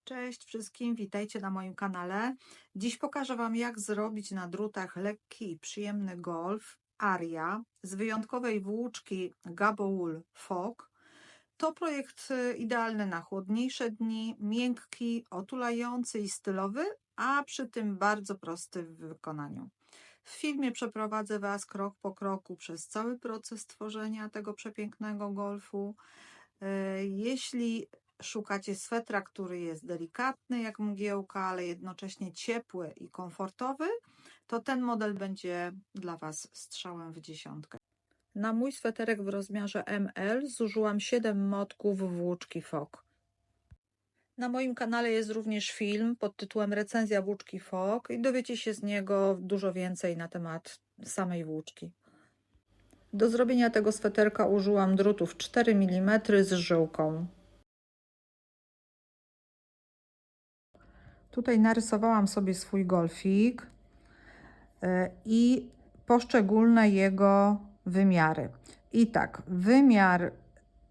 Cześć wszystkim, witajcie na moim kanale. Dziś pokażę Wam, jak zrobić na drutach lekki i przyjemny golf Aria z wyjątkowej włóczki Gabowool Fog. To projekt idealny na chłodniejsze dni, miękki, otulający i stylowy, a przy tym bardzo prosty w wykonaniu. W filmie przeprowadzę Was krok po kroku przez cały proces tworzenia tego przepięknego golfu. Jeśli szukacie swetra, który jest delikatny jak mgiełka, ale jednocześnie ciepły i komfortowy, to ten model będzie dla Was strzałem w dziesiątkę. Na mój sweterek w rozmiarze ML zużyłam 7 motków włóczki Fog. Na moim kanale jest również film pod tytułem Recenzja włóczki Fog i dowiecie się z niego dużo więcej na temat samej włóczki. Do zrobienia tego sweterka użyłam drutów 4 mm z żyłką. Tutaj narysowałam sobie swój golfik i poszczególne jego wymiary. I tak, wymiar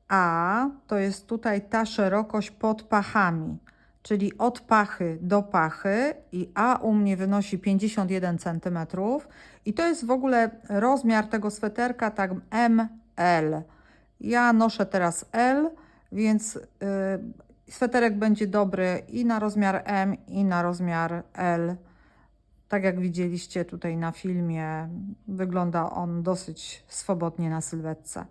A to jest tutaj ta szerokość pod pachami, czyli od pachy do pachy, i A u mnie wynosi 51 cm. I to jest w ogóle rozmiar tego sweterka, tak, ML. Ja noszę teraz L, więc sweterek będzie dobry i na rozmiar M, i na rozmiar L. Tak jak widzieliście tutaj na filmie, wygląda on dosyć swobodnie na sylwetce.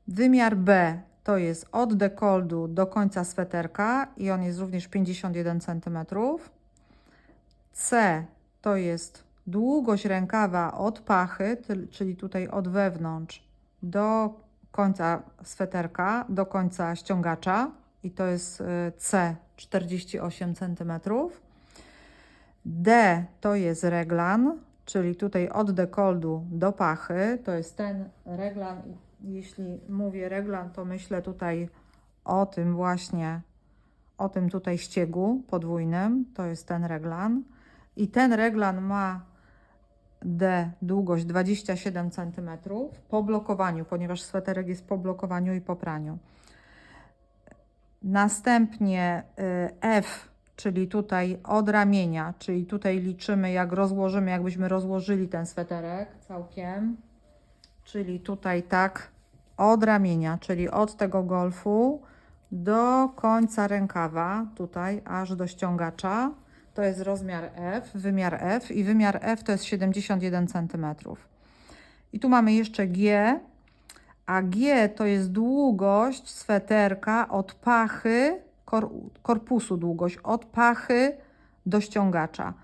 Wymiar B to jest od dekoldu do końca sweterka i on jest również 51 cm. C to jest długość rękawa od pachy, czyli tutaj od wewnątrz do końca sweterka, do końca ściągacza, i to jest C 48 cm. D to jest reglan, czyli tutaj od dekoldu do pachy, to jest ten reglan. Jeśli mówię reglan, to myślę tutaj o tym właśnie, o tym tutaj ściegu podwójnym, to jest ten reglan. I ten reglan ma D długość 27 cm po blokowaniu, ponieważ sweterek jest po blokowaniu i po praniu. Następnie F, czyli tutaj od ramienia, czyli tutaj liczymy, jak rozłożymy, jakbyśmy rozłożyli ten sweterek całkiem, czyli tutaj tak od ramienia, czyli od tego golfu do końca rękawa, tutaj aż do ściągacza. To jest rozmiar F, wymiar F, i wymiar F to jest 71 cm. I tu mamy jeszcze G, a G to jest długość sweterka od pachy, korpusu długość od pachy do ściągacza.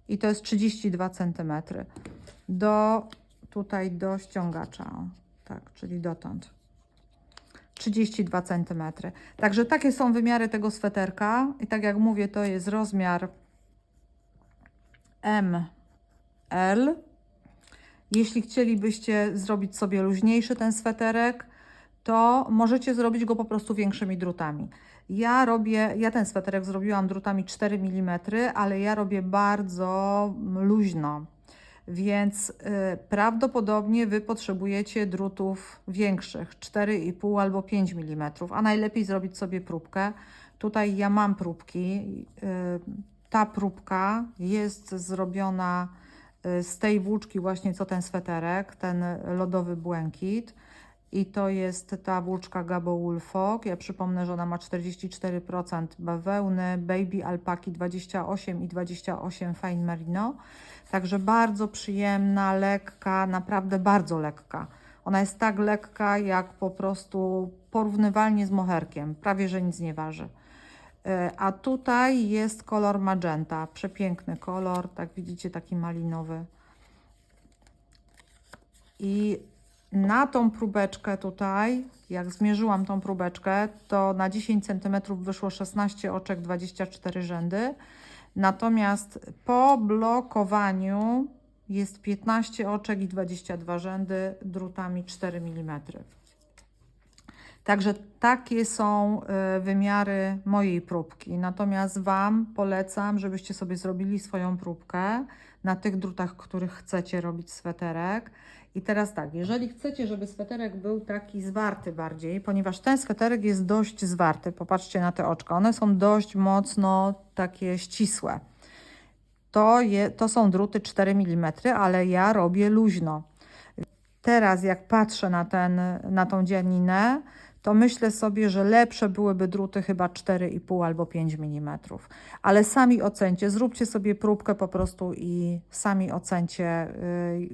I to jest 32 cm. Tutaj do ściągacza, o, tak, czyli dotąd. 32 cm. Także takie są wymiary tego sweterka. I tak jak mówię, to jest rozmiar ML. Jeśli chcielibyście zrobić sobie luźniejszy ten sweterek, to możecie zrobić go po prostu większymi drutami. Ja ten sweterek zrobiłam drutami 4 mm, ale ja robię bardzo luźno, więc prawdopodobnie Wy potrzebujecie drutów większych, 4,5 albo 5 mm, a najlepiej zrobić sobie próbkę. Tutaj ja mam próbki. Ta próbka jest zrobiona z tej włóczki właśnie co ten sweterek, ten lodowy błękit. I to jest ta włóczka Gabowool Fog. Ja przypomnę, że ona ma 44% bawełny, baby alpaki 28 i 28 fine merino. Także bardzo przyjemna, lekka, naprawdę bardzo lekka. Ona jest tak lekka, jak po prostu porównywalnie z moherkiem, prawie że nic nie waży. A tutaj jest kolor magenta, przepiękny kolor, tak widzicie, taki malinowy. I na tą próbeczkę tutaj, jak zmierzyłam tą próbeczkę, to na 10 cm wyszło 16 oczek, 24 rzędy. Natomiast po blokowaniu jest 15 oczek i 22 rzędy drutami 4 mm. Także takie są wymiary mojej próbki. Natomiast Wam polecam, żebyście sobie zrobili swoją próbkę na tych drutach, których chcecie robić sweterek. I teraz tak, jeżeli chcecie, żeby sweterek był taki zwarty bardziej, ponieważ ten sweterek jest dość zwarty, popatrzcie na te oczka, one są dość mocno takie ścisłe. To są druty 4 mm, ale ja robię luźno. Teraz jak patrzę na tą dzianinę, to myślę sobie, że lepsze byłyby druty chyba 4,5 albo 5 mm. Ale sami ocencie, zróbcie sobie próbkę po prostu i sami ocencie,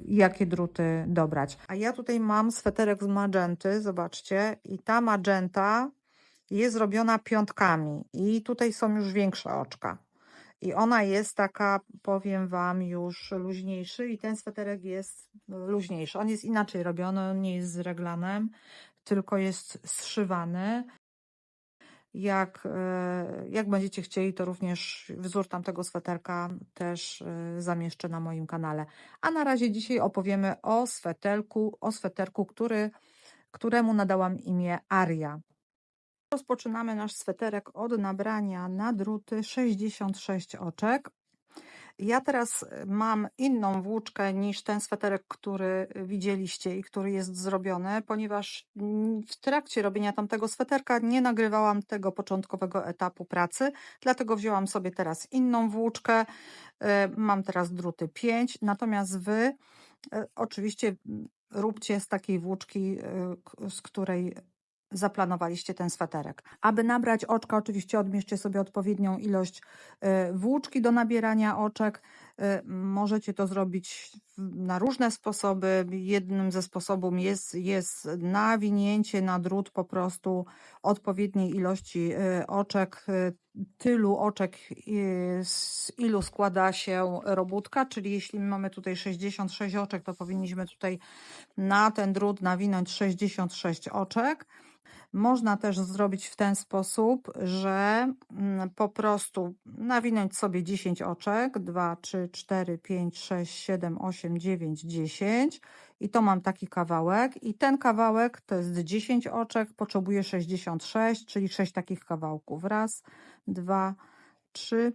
jakie druty dobrać. A ja tutaj mam sweterek z magenty, zobaczcie, i ta magenta jest zrobiona piątkami i tutaj są już większe oczka. I ona jest taka, powiem Wam, już luźniejszy i ten sweterek jest luźniejszy. On jest inaczej robiony, on nie jest z reglanem, tylko jest zszywany. Jak będziecie chcieli, to również wzór tamtego sweterka też zamieszczę na moim kanale. A na razie dzisiaj opowiemy o sweterku, któremu nadałam imię Aria. Rozpoczynamy nasz sweterek od nabrania na druty 66 oczek. Ja teraz mam inną włóczkę niż ten sweterek, który widzieliście i który jest zrobiony, ponieważ w trakcie robienia tamtego sweterka nie nagrywałam tego początkowego etapu pracy, dlatego wzięłam sobie teraz inną włóczkę. Mam teraz druty 5, natomiast Wy oczywiście róbcie z takiej włóczki, z której zaplanowaliście ten sweterek. Aby nabrać oczka, oczywiście odmierzcie sobie odpowiednią ilość włóczki do nabierania oczek. Możecie to zrobić na różne sposoby. Jednym ze sposobów jest nawinięcie na drut po prostu odpowiedniej ilości oczek, tylu oczek, z ilu składa się robótka, czyli jeśli mamy tutaj 66 oczek, to powinniśmy tutaj na ten drut nawinąć 66 oczek. Można też zrobić w ten sposób, że po prostu nawinąć sobie 10 oczek, 2, 3, 4, 5, 6, 7, 8, 9, 10 i to mam taki kawałek i ten kawałek to jest 10 oczek, potrzebuję 66, czyli 6 takich kawałków. Raz, 2, 3,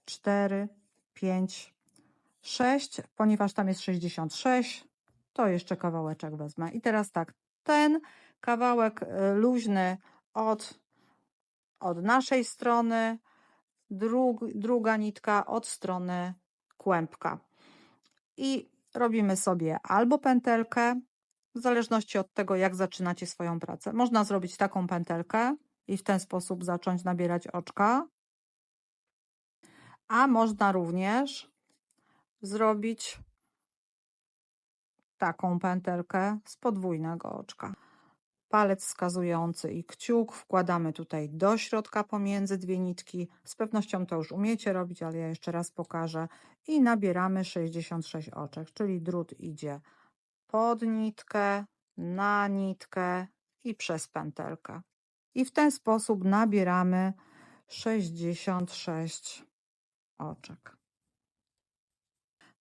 4, 5, 6, ponieważ tam jest 66, to jeszcze kawałeczek wezmę. I teraz tak, ten kawałek luźny od naszej strony, druga nitka od strony kłębka. I robimy sobie albo pętelkę, w zależności od tego, jak zaczynacie swoją pracę. Można zrobić taką pętelkę i w ten sposób zacząć nabierać oczka, a można również zrobić taką pętelkę z podwójnego oczka. Palec wskazujący i kciuk wkładamy tutaj do środka pomiędzy dwie nitki. Z pewnością to już umiecie robić, ale ja jeszcze raz pokażę. I nabieramy 66 oczek, czyli drut idzie pod nitkę, na nitkę i przez pętelkę. I w ten sposób nabieramy 66 oczek.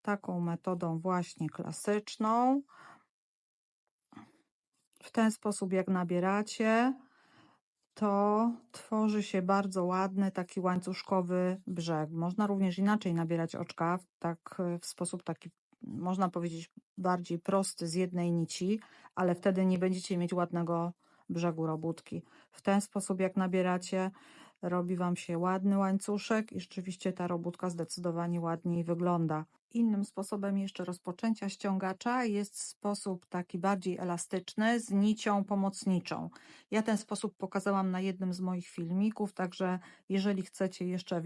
Taką metodą właśnie klasyczną. W ten sposób jak nabieracie, to tworzy się bardzo ładny taki łańcuszkowy brzeg. Można również inaczej nabierać oczka, tak w sposób taki, można powiedzieć, bardziej prosty z jednej nici, ale wtedy nie będziecie mieć ładnego brzegu robótki. W ten sposób jak nabieracie, robi Wam się ładny łańcuszek i rzeczywiście ta robótka zdecydowanie ładniej wygląda. Innym sposobem jeszcze rozpoczęcia ściągacza jest sposób taki bardziej elastyczny z nicią pomocniczą. Ja ten sposób pokazałam na jednym z moich filmików, także jeżeli chcecie jeszcze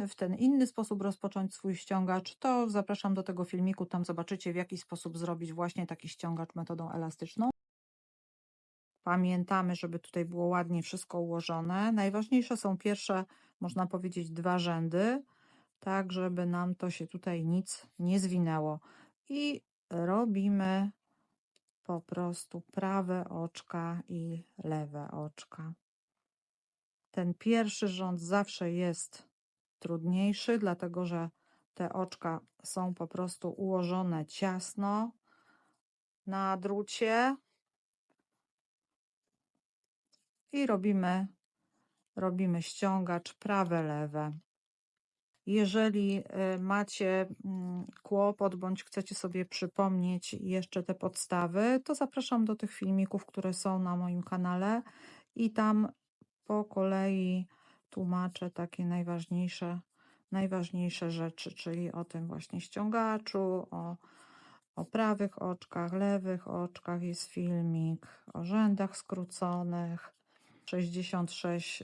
w ten inny sposób rozpocząć swój ściągacz, to zapraszam do tego filmiku, tam zobaczycie, w jaki sposób zrobić właśnie taki ściągacz metodą elastyczną. Pamiętamy, żeby tutaj było ładnie wszystko ułożone. Najważniejsze są pierwsze, można powiedzieć, 2 rzędy, tak żeby nam to się tutaj nic nie zwinęło. I robimy po prostu prawe oczka i lewe oczka. Ten pierwszy rząd zawsze jest trudniejszy, dlatego że te oczka są po prostu ułożone ciasno na drucie. i robimy ściągacz prawe, lewe. Jeżeli macie kłopot bądź chcecie sobie przypomnieć jeszcze te podstawy, to zapraszam do tych filmików, które są na moim kanale i tam po kolei tłumaczę takie najważniejsze rzeczy, czyli o tym właśnie ściągaczu, o prawych oczkach, lewych oczkach jest filmik, o rzędach skróconych. 66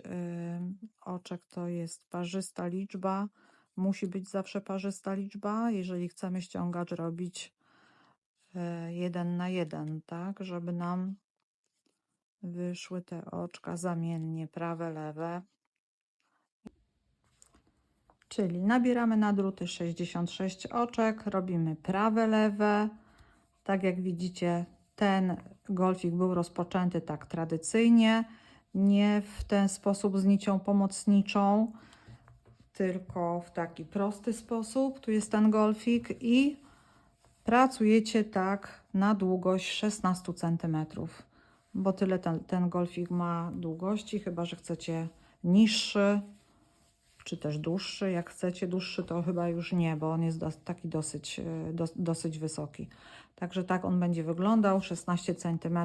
oczek to jest parzysta liczba. Musi być zawsze parzysta liczba, jeżeli chcemy ściągacz robić 1 na 1, tak, żeby nam wyszły te oczka zamiennie, prawe, lewe. Czyli nabieramy na druty 66 oczek, robimy prawe, lewe. Tak jak widzicie, ten golfik był rozpoczęty tak tradycyjnie, nie w ten sposób z nicią pomocniczą, tylko w taki prosty sposób. Tu jest ten golfik i pracujecie tak na długość 16 cm, bo tyle ten golfik ma długości, chyba że chcecie niższy, czy też dłuższy. Jak chcecie dłuższy, to chyba już nie, bo on jest taki dosyć wysoki. Także tak on będzie wyglądał, 16 cm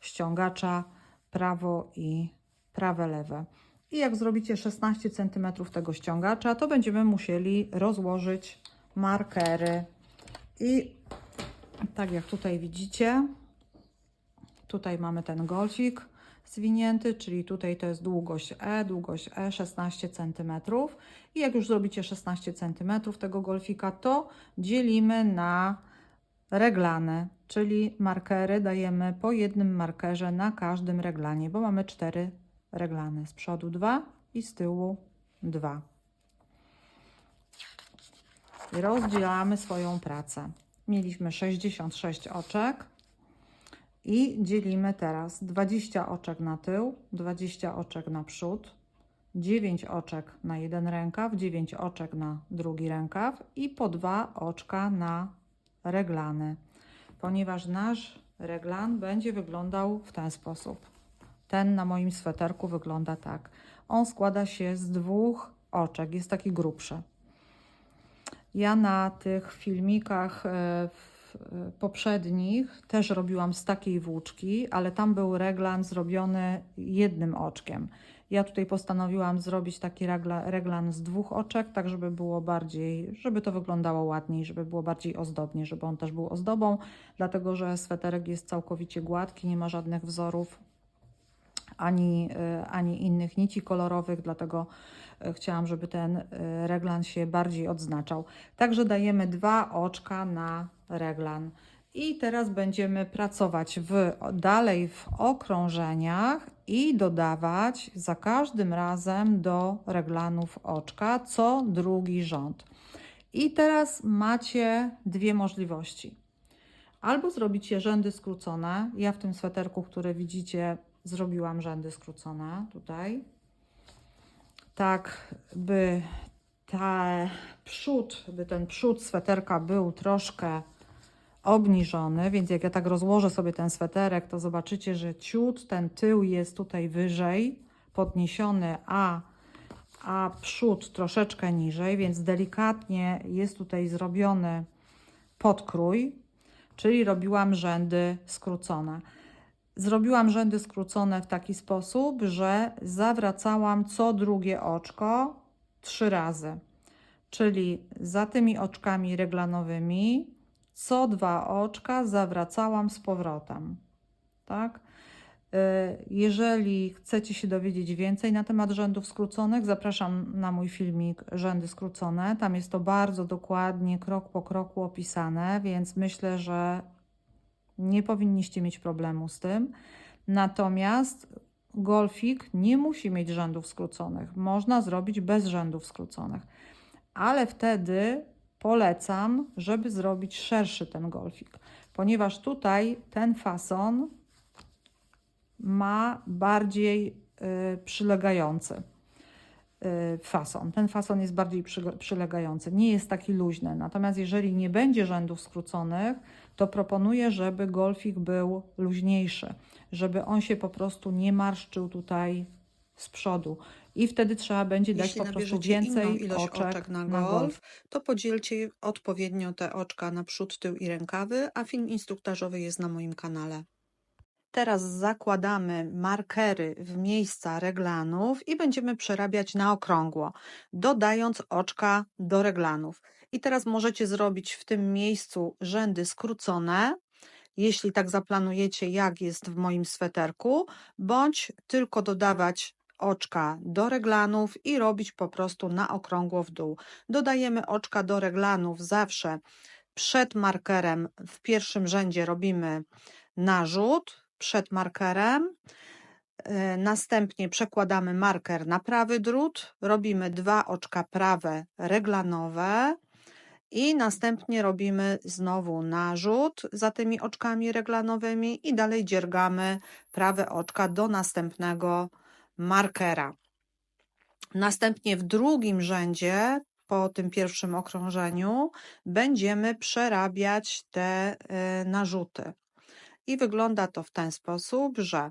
ściągacza prawo i prawe, lewe. I jak zrobicie 16 cm tego ściągacza, to będziemy musieli rozłożyć markery. I tak jak tutaj widzicie, tutaj mamy ten golfik zwinięty, czyli tutaj to jest długość E 16 cm. I jak już zrobicie 16 cm tego golfika, to dzielimy na reglany, czyli markery dajemy po jednym markerze na każdym reglanie, bo mamy 4 reglany, z przodu 2 i z tyłu 2. I rozdzielamy swoją pracę. Mieliśmy 66 oczek i dzielimy teraz 20 oczek na tył, 20 oczek na przód, 9 oczek na jeden rękaw, 9 oczek na drugi rękaw i po 2 oczka na reglany, ponieważ nasz reglan będzie wyglądał w ten sposób. Ten na moim sweterku wygląda tak. On składa się z 2 oczek, jest taki grubszy. Ja na tych filmikach poprzednich też robiłam z takiej włóczki, ale tam był reglan zrobiony jednym oczkiem. Ja tutaj postanowiłam zrobić taki reglan z 2 oczek, tak żeby było bardziej, żeby to wyglądało ładniej, żeby było bardziej ozdobnie, żeby on też był ozdobą, dlatego że sweterek jest całkowicie gładki, nie ma żadnych wzorów ani innych nici kolorowych, dlatego chciałam, żeby ten reglan się bardziej odznaczał. Także dajemy 2 oczka na reglan. I teraz będziemy pracować dalej w okrążeniach i dodawać za każdym razem do reglanów oczka co drugi rząd. I teraz macie 2 możliwości. Albo zrobicie rzędy skrócone. Ja w tym sweterku, który widzicie, zrobiłam rzędy skrócone tutaj. Tak, by ten przód sweterka był troszkę obniżony, więc jak ja tak rozłożę sobie ten sweterek, to zobaczycie, że ciut ten tył jest tutaj wyżej podniesiony, a przód troszeczkę niżej, więc delikatnie jest tutaj zrobiony podkrój, czyli robiłam rzędy skrócone. Zrobiłam rzędy skrócone w taki sposób, że zawracałam co drugie oczko 3 razy, czyli za tymi oczkami reglanowymi co 2 oczka zawracałam z powrotem, tak? Jeżeli chcecie się dowiedzieć więcej na temat rzędów skróconych, zapraszam na mój filmik Rzędy skrócone. Tam jest to bardzo dokładnie, krok po kroku opisane, więc myślę, że nie powinniście mieć problemu z tym. Natomiast golfik nie musi mieć rzędów skróconych. Można zrobić bez rzędów skróconych. Ale wtedy polecam, żeby zrobić szerszy ten golfik, ponieważ tutaj ten fason ma bardziej przylegający. fason. Ten fason jest bardziej przylegający, nie jest taki luźny. Natomiast jeżeli nie będzie rzędów skróconych, to proponuję, żeby golfik był luźniejszy, żeby on się po prostu nie marszczył tutaj z przodu. I wtedy trzeba będzie dać Jeśli po prostu nabierzecie inną więcej ilość oczek na na golf. to podzielcie odpowiednio te oczka na przód, tył i rękawy, a film instruktażowy jest na moim kanale. Teraz zakładamy markery w miejsca reglanów i będziemy przerabiać na okrągło, dodając oczka do reglanów. I teraz możecie zrobić w tym miejscu rzędy skrócone, jeśli tak zaplanujecie, jak jest w moim sweterku, bądź tylko dodawać oczka do reglanów i robić po prostu na okrągło w dół. Dodajemy oczka do reglanów zawsze przed markerem. W pierwszym rzędzie robimy narzut przed markerem. Następnie przekładamy marker na prawy drut, robimy 2 oczka prawe reglanowe i następnie robimy znowu narzut za tymi oczkami reglanowymi i dalej dziergamy prawe oczka do następnego markera. Następnie w drugim rzędzie, po tym pierwszym okrążeniu, będziemy przerabiać te narzuty. I wygląda to w ten sposób, że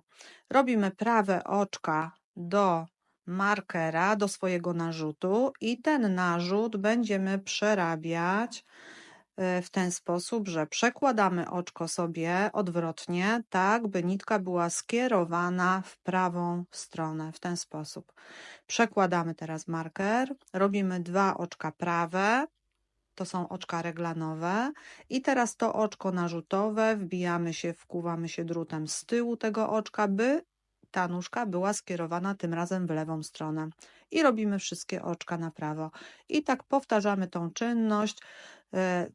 robimy prawe oczka do markera, do swojego narzutu i ten narzut będziemy przerabiać w ten sposób, że przekładamy oczko sobie odwrotnie, tak by nitka była skierowana w prawą stronę, w ten sposób. Przekładamy teraz marker, robimy 2 oczka prawe, to są oczka reglanowe i teraz to oczko narzutowe wbijamy się, wkuwamy się drutem z tyłu tego oczka, by ta nóżka była skierowana tym razem w lewą stronę i robimy wszystkie oczka na prawo i tak powtarzamy tą czynność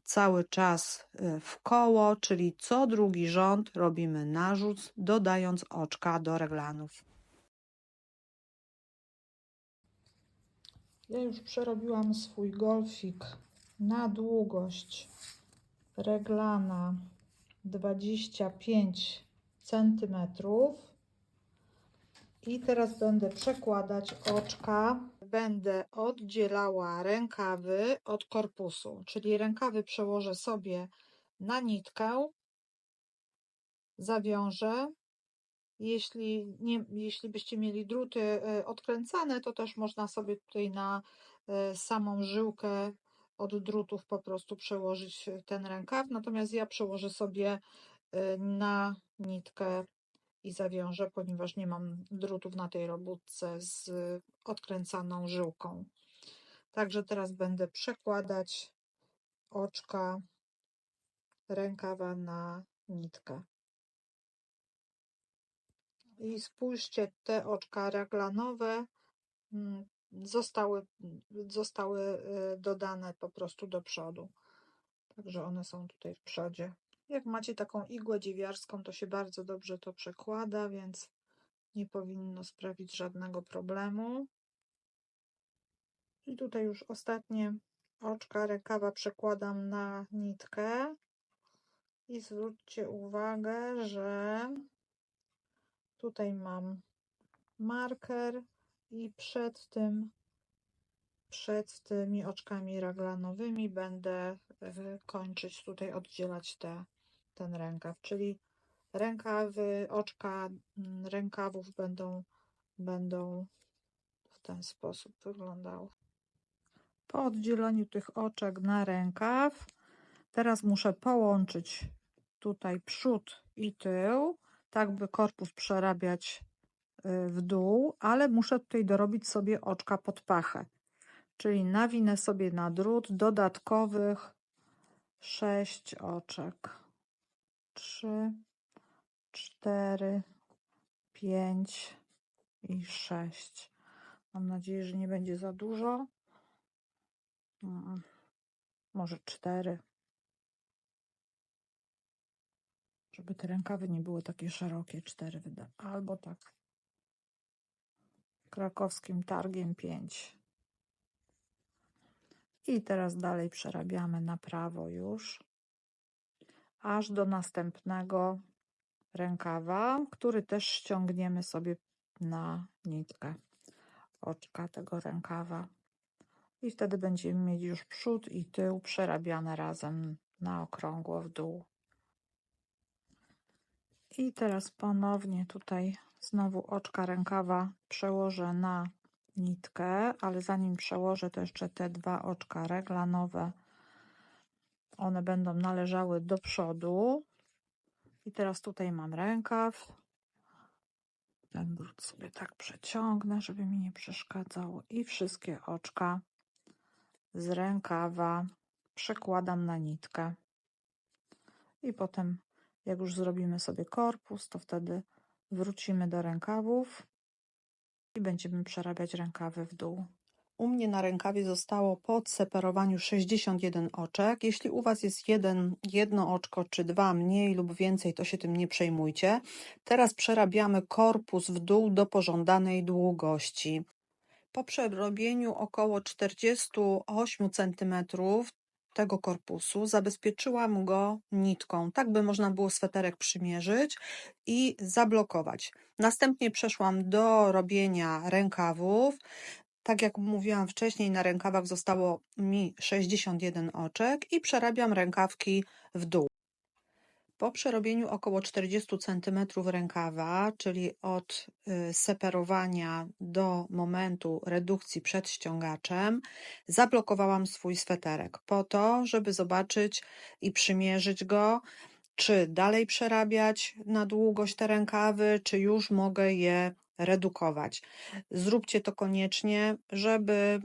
cały czas w koło, czyli co drugi rząd robimy narzut, dodając oczka do reglanów. Ja już przerobiłam swój golfik na długość reglana 25 cm i teraz będę przekładać oczka. Będę oddzielała rękawy od korpusu, czyli rękawy przełożę sobie na nitkę, zawiążę. Jeśli byście mieli druty odkręcane, to też można sobie tutaj na samą żyłkę od drutów po prostu przełożyć ten rękaw. Natomiast ja przełożę sobie na nitkę i zawiążę, ponieważ nie mam drutów na tej robótce z odkręcaną żyłką. Także teraz będę przekładać oczka rękawa na nitkę. I spójrzcie, te oczka reglanowe zostały dodane po prostu do przodu. Także one są tutaj w przodzie. Jak macie taką igłę dziewiarską, to się bardzo dobrze to przekłada, więc nie powinno sprawić żadnego problemu. I tutaj już ostatnie oczka rękawa przekładam na nitkę. I zwróćcie uwagę, że tutaj mam marker i przed tymi oczkami reglanowymi będę kończyć tutaj, oddzielać ten rękaw, czyli rękawy, oczka rękawów będą w ten sposób wyglądały. Po oddzieleniu tych oczek na rękaw, teraz muszę połączyć tutaj przód i tył, tak by korpus przerabiać w dół, ale muszę tutaj dorobić sobie oczka pod pachę. Czyli nawinę sobie na drut dodatkowych 6 oczek. 3, 4, 5 i 6. Mam nadzieję, że nie będzie za dużo. Może 4. Żeby te rękawy nie były takie szerokie. 4 wydam. Albo tak. Krakowskim targiem 5. I teraz dalej przerabiamy na prawo już, aż do następnego rękawa, który też ściągniemy sobie na nitkę. oczka tego rękawa. I wtedy będziemy mieć już przód i tył przerabiane razem na okrągło w dół. I teraz ponownie tutaj znowu oczka rękawa przełożę na nitkę, ale zanim przełożę, to jeszcze te dwa oczka reglanowe, one będą należały do przodu. I teraz tutaj mam rękaw. Ten brud sobie tak przeciągnę, żeby mi nie przeszkadzał. I wszystkie oczka z rękawa przekładam na nitkę. I potem, jak już zrobimy sobie korpus, to wtedy wrócimy do rękawów i będziemy przerabiać rękawy w dół. U mnie na rękawie zostało po odseparowaniu 61 oczek. Jeśli u Was jest jedno oczko czy dwa mniej lub więcej, to się tym nie przejmujcie. Teraz przerabiamy korpus w dół do pożądanej długości. Po przerobieniu około 48 cm tego korpusu zabezpieczyłam go nitką, tak by można było sweterek przymierzyć i zablokować. Następnie przeszłam do robienia rękawów. Tak jak mówiłam wcześniej, na rękawach zostało mi 61 oczek i przerabiam rękawki w dół. Po przerobieniu około 40 cm rękawa, czyli od separowania do momentu redukcji przed ściągaczem, zablokowałam swój sweterek po to, żeby zobaczyć i przymierzyć go, czy dalej przerabiać na długość te rękawy, czy już mogę je redukować. Zróbcie to koniecznie, żeby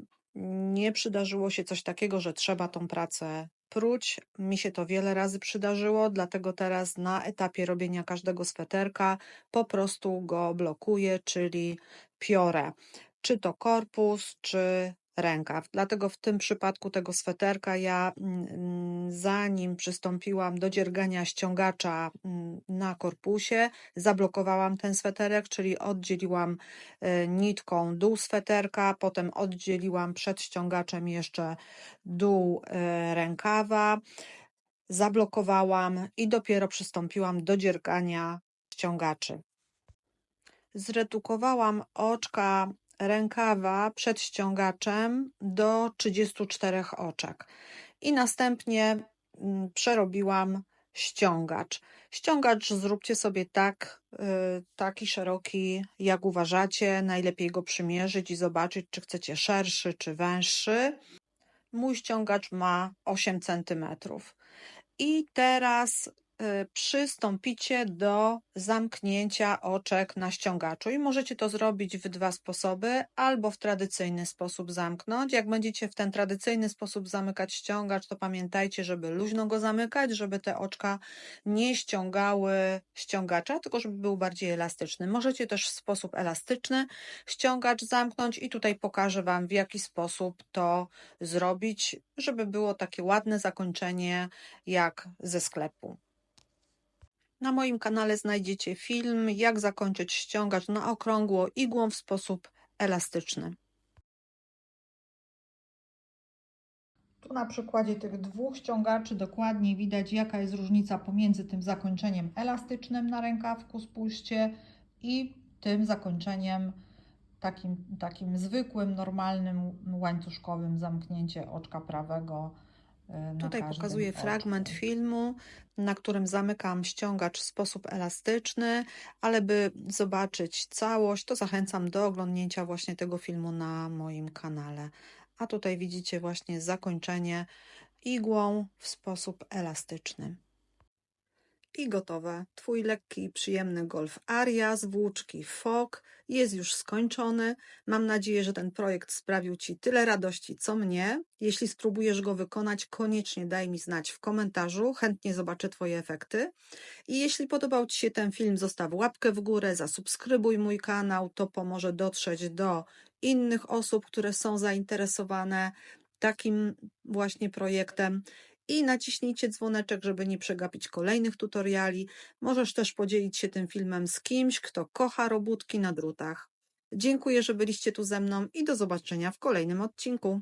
nie przydarzyło się coś takiego, że trzeba tą pracę pruć. Mi się to wiele razy przydarzyło, dlatego teraz na etapie robienia każdego sweterka po prostu go blokuję, czyli piorę. Czy to korpus, czy rękaw. Dlatego w tym przypadku tego sweterka ja zanim przystąpiłam do dziergania ściągacza na korpusie, zablokowałam ten sweterek, czyli oddzieliłam nitką dół sweterka, potem oddzieliłam przed ściągaczem jeszcze dół rękawa, zablokowałam i dopiero przystąpiłam do dziergania ściągaczy. Zredukowałam oczka rękawa przed ściągaczem do 34 oczek i następnie przerobiłam ściągacz. Ściągacz zróbcie sobie taki szeroki, jak uważacie. Najlepiej go przymierzyć i zobaczyć, czy chcecie szerszy, czy węższy. Mój ściągacz ma 8 cm. I teraz przystąpicie do zamknięcia oczek na ściągaczu i możecie to zrobić w dwa sposoby, albo w tradycyjny sposób zamknąć. Jak będziecie w ten tradycyjny sposób zamykać ściągacz, to pamiętajcie, żeby luźno go zamykać, żeby te oczka nie ściągały ściągacza, tylko żeby był bardziej elastyczny. Możecie też w sposób elastyczny ściągacz zamknąć i tutaj pokażę Wam, w jaki sposób to zrobić, żeby było takie ładne zakończenie jak ze sklepu. Na moim kanale znajdziecie film, jak zakończyć ściągacz na okrągło igłą w sposób elastyczny. Tu na przykładzie tych dwóch ściągaczy dokładnie widać, jaka jest różnica pomiędzy tym zakończeniem elastycznym na rękawku, spójrzcie, i tym zakończeniem takim zwykłym, normalnym, łańcuszkowym zamknięcie oczka prawego na Tutaj każdym pokazuję fragment oczku. filmu, na którym zamykam ściągacz w sposób elastyczny, ale by zobaczyć całość, to zachęcam do oglądnięcia właśnie tego filmu na moim kanale. A tutaj widzicie właśnie zakończenie igłą w sposób elastyczny. I gotowe. Twój lekki i przyjemny Golf Aria z włóczki FOG jest już skończony. Mam nadzieję, że ten projekt sprawił Ci tyle radości, co mnie. Jeśli spróbujesz go wykonać, koniecznie daj mi znać w komentarzu. Chętnie zobaczę Twoje efekty. I jeśli podobał Ci się ten film, zostaw łapkę w górę, zasubskrybuj mój kanał. To pomoże dotrzeć do innych osób, które są zainteresowane takim właśnie projektem. I naciśnijcie dzwoneczek, żeby nie przegapić kolejnych tutoriali. Możesz też podzielić się tym filmem z kimś, kto kocha robótki na drutach. Dziękuję, że byliście tu ze mną i do zobaczenia w kolejnym odcinku.